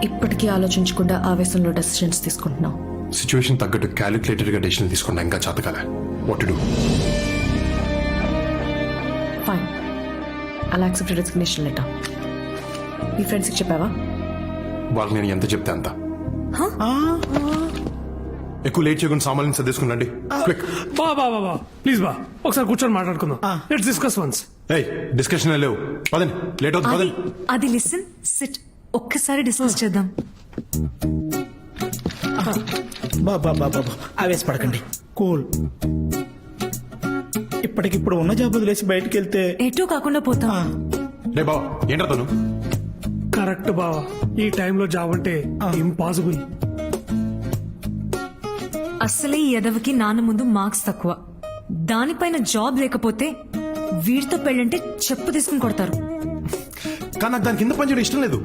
ఇప్పటికీ ఆలోచించకుండా ఆవేశంలో డెసిషన్స్ తీసుకుంటున్నావు. సిచ్యువేషన్ తగ్గట్టు క్యాలిక్యులేటెడ్ గా డెసిషన్ తీసుకున్నా ఇంకా చేతకాలే. What to do? ఫైన్, అలా యాక్సెప్ట్ రెసిగ్నేషన్ లెటర్. మీ ఫ్రెండ్స్కి చెప్పావా? వాళ్ళకి నేను ఎంత చెప్తే అంత. ఎక్కువ లేట్ చేయకుండా సామాన్యం సర్దేసుకున్నాండి. క్విక్. బా ప్లీజ్ బా, ఒకసారి కూర్చొని మాట్లాడుకుందాం. Let's discuss once. ఏయ్, డిస్కషన్ లేవు, పదండి, లేట్ అవుతుంది, పదండి. అది లిసన్, సిట్, ఒక్కసారి డిస్కస్ చేద్దాం. బాబా ఆవేశపడకండి, కూల్. ఇప్పటికిప్పుడు ఉన్న జాబ్ వదిలేసి బయటికి వెళ్తే ఎటూ కాకుండా పోతాం. రే బావ, ఏంట్రా తను? కరెక్ట్ బావా, ఈ టైంలో జాబ్ అంటే ఇంపాసిబుల్. అసలే ఈ ఎదవకి నాన్న ముందు మార్క్స్ తక్కువ, దానిపైన జాబ్ లేకపోతే వీడితో పెళ్ళంటే చెప్పు తీసుకుని కొడతారు. కానీ నాకు దాని కింద పనిచేయడం ఇష్టం లేదు.